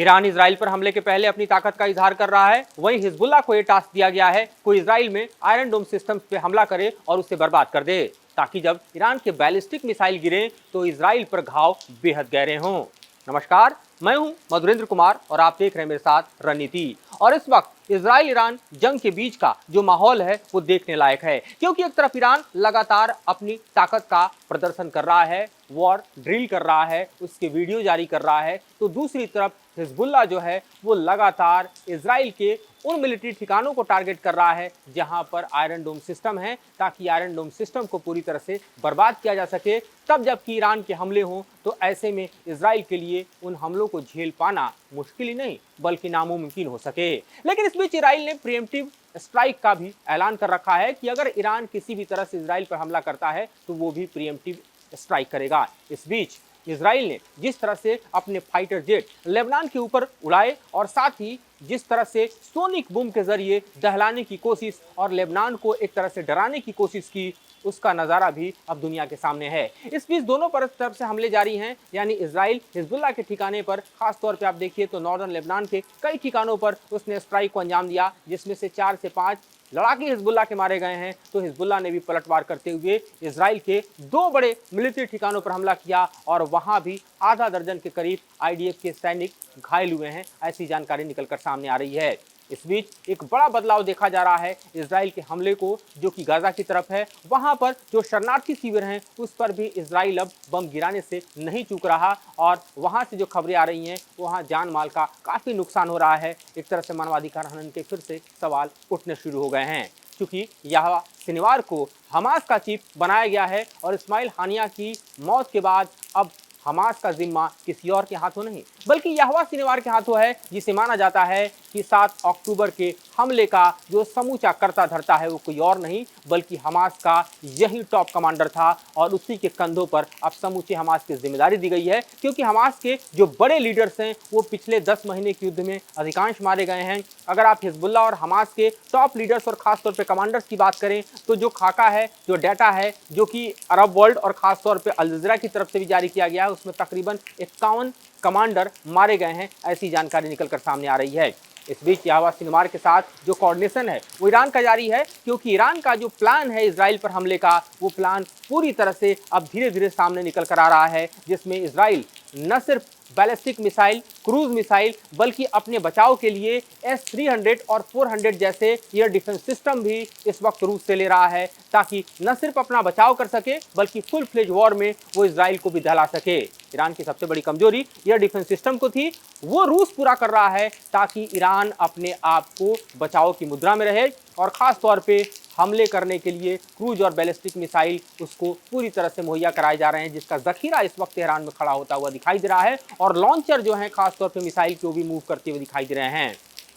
Iran Israel पर हमले के पहले अपनी ताकत का इजहार कर रहा है, वहीं हिजबुल्लाह को यह टास्क दिया गया है कोई इजराइल में आयरन डोम सिस्टम्स पे हमला करे और उसे बर्बाद कर दे, ताकि जब ईरान के बैलिस्टिक मिसाइल गिरे तो इजराइल पर घाव बेहद गहरे हों। नमस्कार, मैं हूं मधुरेंद्र कुमार और आप देख रहे हैं मेरे साथ रणनीति। और इस वक्त इजराइल ईरान जंग के बीच का जो माहौल है वो देखने लायक है, क्योंकि एक तरफ ईरान लगातार अपनी ताकत का प्रदर्शन कर रहा है, वॉर ड्रिल कर रहा है, उसके वीडियो जारी कर रहा है, तो दूसरी तरफ हिजबुल्लाह जो है वो लगातार इजराइल के उन मिलिट्री ठिकानों को टारगेट कर रहा है जहां पर आयरन डोम सिस्टम है, ताकि आयरन डोम सिस्टम को पूरी तरह से बर्बाद किया जा सके। तब जबकि ईरान के हमले हों तो ऐसे में इजराइल के लिए उन हमलों को झेल पाना मुश्किल ही नहीं बल्कि नामुमकिन हो सके। लेकिन इस बीच इजराइल ने प्रीएम्प्टिव स्ट्राइक का भी ऐलान कर रखा है कि अगर ईरान किसी भी तरह से इजराइल पर हमला करता है तो वो भी प्रीएम्प्टिव स्ट्राइक करेगा। इस बीच इजराइल ने जिस तरह से अपने फाइटर जेट लेबनान के ऊपर उड़ाए और साथ ही जिस तरह से सोनिक बूम के जरिए दहलाने की कोशिश और लेबनान को एक तरह से डराने की कोशिश की, उसका नज़ारा भी अब दुनिया के सामने है। इस बीच दोनों तरफ से हमले जारी हैं, यानी इजराइल हिजबुल्लाह के ठिकाने पर खास तौर पे आप देखिए तो नॉर्दर्न लेबनान के कई ठिकानों पर उसने स्ट्राइक को अंजाम दिया, जिसमें से 4 से 5 लड़ाके हिजबुल्लाह के मारे गए हैं। तो हिजबुल्लाह ने भी पलटवार करते हुए इजराइल के 2 बड़े मिलिट्री ठिकानों पर हमला किया और वहां भी आधा दर्जन के करीब आईडीएफ के सैनिक घायल हुए हैं, ऐसी जानकारी निकलकर सामने आ रही है। इस बीच एक बड़ा बदलाव देखा जा रहा है इजराइल के हमले को, जो कि गाजा की तरफ है। वहां पर जो शरणार्थी शिविर हैं उस पर भी इजराइल अब बम गिराने से नहीं चूक रहा और वहां से जो खबरें आ रही हैं वहां जान माल का काफ़ी नुकसान हो रहा है। एक तरह से मानवाधिकार हनन के फिर से सवाल उठने शुरू हो गए हैं, क्योंकि यह शनिवार को हमास का चीफ बनाया गया है और इस्माइल हानिया की मौत के बाद अब हमास का जिम्मा किसी और के हाथों नहीं बल्कि यहवा सिनेवार के हाथों है, जिसे माना जाता है कि 7 अक्टूबर के हमले का जो समूचा करता धरता है वो कोई और नहीं बल्कि हमास का यही टॉप कमांडर था और उसी के कंधों पर अब समूचे हमास की जिम्मेदारी दी गई है। क्योंकि हमास के जो बड़े लीडर्स हैं वो पिछले 10 महीने के युद्ध में अधिकांश मारे गए हैं। अगर आप हिजबुल्लाह और हमास के टॉप लीडर्स और खासतौर पर कमांडर्स की बात करें तो जो खाका है, जो डाटा है, जो कि अरब वर्ल्ड और खासतौर पर अल जज़ीरा की तरफ से भी जारी किया गया है, उसमें तकरीबन 51 कमांडर मारे गए हैं, ऐसी जानकारी निकलकर सामने आ रही है। इस बीच यहवा सिनेवार के साथ जो कोऑर्डिनेशन है वो ईरान का जारी है, क्योंकि ईरान का जो प्लान है इजराइल पर हमले का वो प्लान पूरी तरह से अब धीरे धीरे सामने निकल कर आ रहा है, जिसमें इजराइल न सिर्फ बैलिस्टिक मिसाइल, क्रूज मिसाइल बल्कि अपने बचाव के लिए S-300 और 400 जैसे एयर डिफेंस सिस्टम भी इस वक्त रूस से ले रहा है, ताकि न सिर्फ अपना बचाव कर सके बल्कि फुल फ्लेज वॉर में वो इजराइल को भी दहला सके। ईरान की सबसे बड़ी कमजोरी एयर डिफेंस सिस्टम को थी, वो रूस पूरा कर रहा है ताकि ईरान अपने आप को बचाव की मुद्रा में रहे और ख़ास तौर पे हमले करने के लिए क्रूज और बैलिस्टिक मिसाइल उसको पूरी तरह से मुहैया कराए जा रहे हैं, जिसका जखीरा इस वक्त तेहरान में खड़ा होता हुआ दिखाई दे रहा है और लॉन्चर जो हैं खासतौर पे मिसाइल को भी मूव करते हुए दिखाई दे रहे हैं।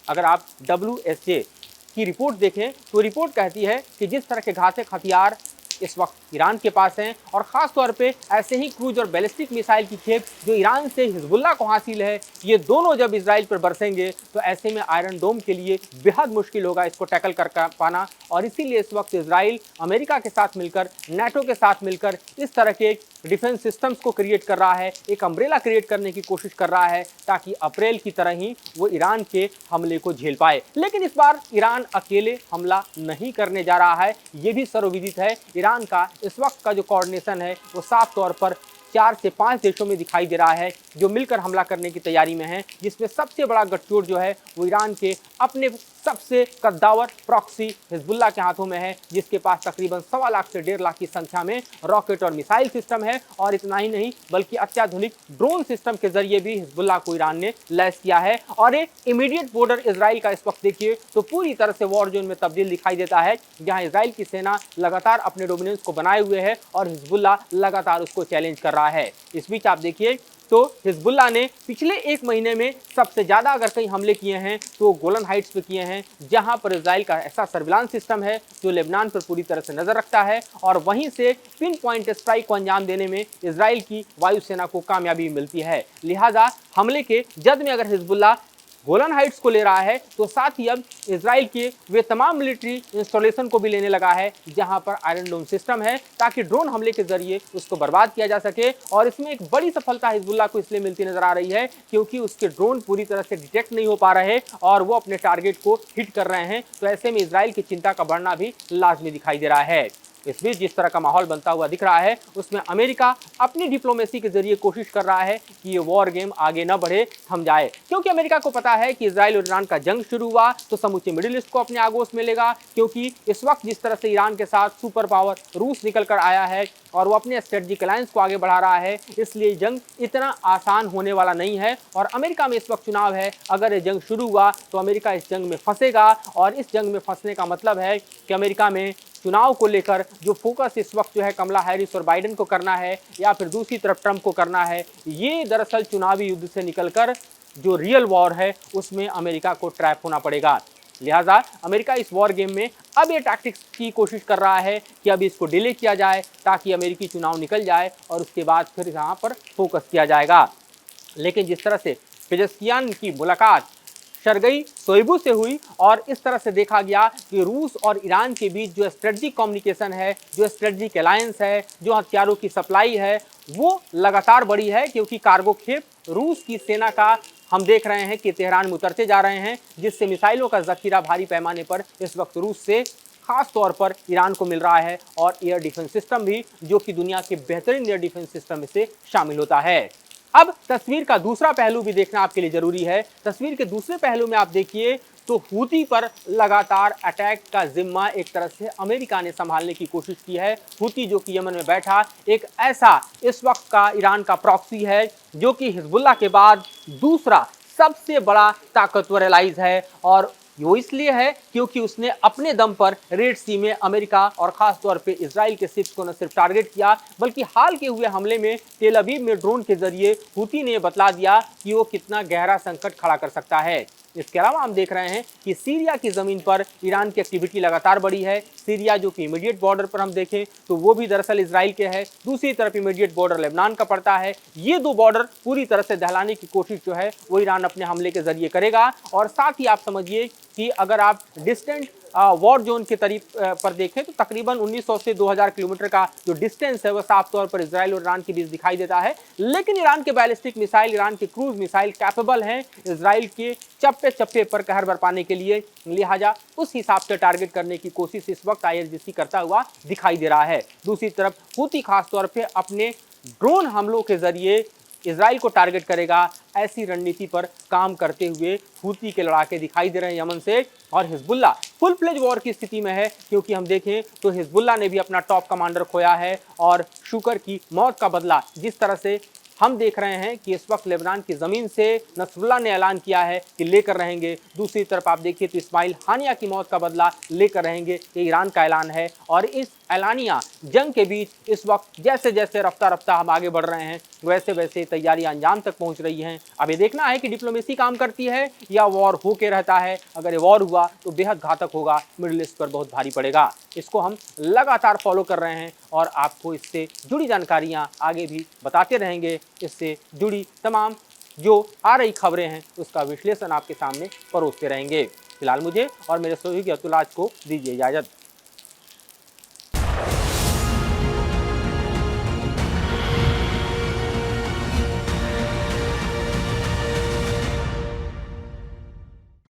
अगर आप WSJ की रिपोर्ट देखें तो रिपोर्ट कहती है कि जिस तरह के घातक हथियार इस वक्त ईरान के पास हैं और ख़ास तौर पे ऐसे ही क्रूज और बैलिस्टिक मिसाइल की खेप जो ईरान से हिजबुल्लाह को हासिल है, ये दोनों जब इजराइल पर बरसेंगे तो ऐसे में आयरन डोम के लिए बेहद मुश्किल होगा इसको टैकल कर पाना। और इसीलिए इस वक्त इजराइल अमेरिका के साथ मिलकर, नाटो के साथ मिलकर इस तरह के डिफेंस सिस्टम्स को क्रिएट कर रहा है, एक अम्ब्रेला क्रिएट करने की कोशिश कर रहा है ताकि अप्रैल की तरह ही वो ईरान के हमले को झेल पाए। लेकिन इस बार ईरान अकेले हमला नहीं करने जा रहा है, ये भी सर्वविदित है। ईरान का इस वक्त का जो कोऑर्डिनेशन है वो साफ तौर पर 4 से 5 देशों में दिखाई दे रहा है जो मिलकर हमला करने की तैयारी में है, जिसमें सबसे बड़ा गठजोड़ जो है वो ईरान के अपने सबसे कद्दावर प्रॉक्सी हिजबुल्लाह के हाथों में है, जिसके पास तकरीबन 1.25 लाख से 1.5 लाख की संख्या में रॉकेट और मिसाइल सिस्टम है। और इतना ही नहीं बल्कि अत्याधुनिक ड्रोन सिस्टम के जरिए भी हिजबुल्लाह को ईरान ने लैस किया है। और एक इमीडिएट बॉर्डर इजराइल का इस वक्त देखिए तो पूरी तरह से वॉर जोन में तब्दील दिखाई देता है, जहां इजराइल की सेना लगातार अपने डोमिनेंस को बनाए हुए है और हिजबुल्लाह लगातार उसको चैलेंज कर रहा है। इस बीच आप देखिए तो हिजबुल्लाह ने पिछले 1 महीने में सबसे ज़्यादा अगर कहीं हमले किए हैं तो गोलन हाइट्स पे किए हैं, जहां पर इजराइल का ऐसा सर्विलांस सिस्टम है जो लेबनान पर पूरी तरह से नज़र रखता है और वहीं से पिन पॉइंट स्ट्राइक को अंजाम देने में इजराइल की वायुसेना को कामयाबी मिलती है। लिहाजा हमले के जद में अगर हिजबुल्लाह गोलन हाइट्स को ले रहा है तो साथ ही अब इजराइल के वे तमाम मिलिट्री इंस्टॉलेशन को भी लेने लगा है जहां पर आयरन डोम सिस्टम है, ताकि ड्रोन हमले के जरिए उसको बर्बाद किया जा सके। और इसमें एक बड़ी सफलता हिजबुल्लाह को इसलिए मिलती नजर आ रही है क्योंकि उसके ड्रोन पूरी तरह से डिटेक्ट नहीं हो पा रहे और वो अपने टारगेट को हिट कर रहे हैं। तो ऐसे में इजराइल की चिंता का बढ़ना भी लाजमी दिखाई दे रहा है। इस बीच जिस तरह का माहौल बनता हुआ दिख रहा है उसमें अमेरिका अपनी डिप्लोमेसी के जरिए कोशिश कर रहा है कि ये वॉर गेम आगे न बढ़े, थम जाए, क्योंकि अमेरिका को पता है कि इजराइल और ईरान का जंग शुरू हुआ तो समूचे मिडिल ईस्ट को अपने आगोश मिलेगा, क्योंकि इस वक्त जिस तरह से ईरान के साथ सुपर पावर रूस निकल कर आया है और वो अपने स्ट्रेटेजिक अलायंस को आगे बढ़ा रहा है, इसलिए जंग इतना आसान होने वाला नहीं है। और अमेरिका में इस वक्त चुनाव है, अगर ये जंग शुरू हुआ तो अमेरिका इस जंग में फंसेगा और इस जंग में फंसने का मतलब है कि अमेरिका में चुनाव को लेकर जो फोकस इस वक्त जो है कमला हैरिस और बाइडेन को करना है या फिर दूसरी तरफ ट्रंप को करना है, ये दरअसल चुनावी युद्ध से निकलकर जो रियल वॉर है उसमें अमेरिका को ट्रैप होना पड़ेगा। लिहाजा अमेरिका इस वॉर गेम में अब ये टैक्टिक्स की कोशिश कर रहा है कि अब इसको डिले किया जाए ताकि अमेरिकी चुनाव निकल जाए और उसके बाद फिर यहाँ पर फोकस किया जाएगा। लेकिन जिस तरह से पेजेस्कियान की मुलाकात शर्गई शोइबू से हुई और इस तरह से देखा गया कि रूस और ईरान के बीच जो स्ट्रेटजिक कम्युनिकेशन है, जो स्ट्रेटजिक अलायंस है, जो हथियारों की सप्लाई है, वो लगातार बढ़ी है, क्योंकि कार्गो खेप रूस की सेना का हम देख रहे हैं कि तेहरान में उतरते जा रहे हैं, जिससे मिसाइलों का जखीरा भारी पैमाने पर इस वक्त रूस से खास तौर पर ईरान को मिल रहा है और एयर डिफेंस सिस्टम भी, जो कि दुनिया के बेहतरीन एयर डिफेंस सिस्टम में से शामिल होता है। अब तस्वीर का दूसरा पहलू भी देखना आपके लिए जरूरी है। तस्वीर के दूसरे पहलू में आप देखिए तो हूती पर लगातार अटैक का जिम्मा एक तरह से अमेरिका ने संभालने की कोशिश की है। हूती जो कि यमन में बैठा एक ऐसा इस वक्त का ईरान का प्रॉक्सी है जो कि हिजबुल्लाह के बाद दूसरा सबसे बड़ा ताकतवर एलाइज है, और वो इसलिए है क्योंकि उसने अपने दम पर रेड सी में अमेरिका और खास तौर पे इजराइल के शिप्स को न सिर्फ टारगेट किया बल्कि हाल के हुए हमले में तेल अवीव में ड्रोन के जरिए हूती ने बतला दिया कि वो कितना गहरा संकट खड़ा कर सकता है। इसके अलावा हम देख रहे हैं कि सीरिया की ज़मीन पर ईरान की एक्टिविटी लगातार बढ़ी है। सीरिया जो कि इमीडिएट बॉर्डर पर हम देखें तो वो भी दरअसल इजराइल के है, दूसरी तरफ इमीडिएट बॉर्डर लेबनान का पड़ता है। ये दो बॉर्डर पूरी तरह से दहलाने की कोशिश जो है वो ईरान अपने हमले के जरिए करेगा। और साथ ही आप समझिए कि अगर आप डिस्टेंट वॉर जोन के पर देखें तो तकरीबन 1900 से 2000 किलोमीटर का जो डिस्टेंस है वह साफ तौर पर इजराइल और ईरान के बीच दिखाई देता है। लेकिन ईरान के बैलिस्टिक मिसाइल, ईरान के क्रूज मिसाइल कैपेबल हैं इजराइल के चप्पे चप्पे पर कहर बरपाने के लिए, लिहाजा उस हिसाब से टारगेट करने की कोशिश इस वक्त IRGC करता हुआ दिखाई दे रहा है। दूसरी तरफ हूती खास तौर पर अपने ड्रोन हमलों के जरिए इजराइल को टारगेट करेगा, ऐसी रणनीति पर काम करते हुए हूती के लड़ाके दिखाई दे रहे हैं यमन से। और हिजबुल्लाह फुल फ्लेज वॉर की स्थिति में है, क्योंकि हम देखें तो हिजबुल्लाह ने भी अपना टॉप कमांडर खोया है और शुक्र की मौत का बदला जिस तरह से हम देख रहे हैं कि इस वक्त लेबनान की ज़मीन से नसरुल्लाह ने ऐलान किया है कि लेकर रहेंगे। दूसरी तरफ आप देखिए तो इस्माइल हानिया की मौत का बदला लेकर रहेंगे, ये ईरान का ऐलान है। और इस ऐलानिया जंग के बीच इस वक्त जैसे जैसे रफ्ता रफ्ता हम आगे बढ़ रहे हैं वैसे वैसे तैयारियां अंजाम तक पहुंच रही हैं। अब ये देखना है कि डिप्लोमेसी काम करती है या वॉर होके रहता है। अगर ये वॉर हुआ तो बेहद घातक होगा, मिडिल ईस्ट पर बहुत भारी पड़ेगा। इसको हम लगातार फॉलो कर रहे हैं और आपको इससे जुड़ी जानकारियां आगे भी बताते रहेंगे। इससे जुड़ी तमाम जो आ रही खबरें हैं उसका विश्लेषण आपके सामने परोसते रहेंगे। फिलहाल मुझे और मेरे सहयोगी अतुल राज को दीजिए इजाजत।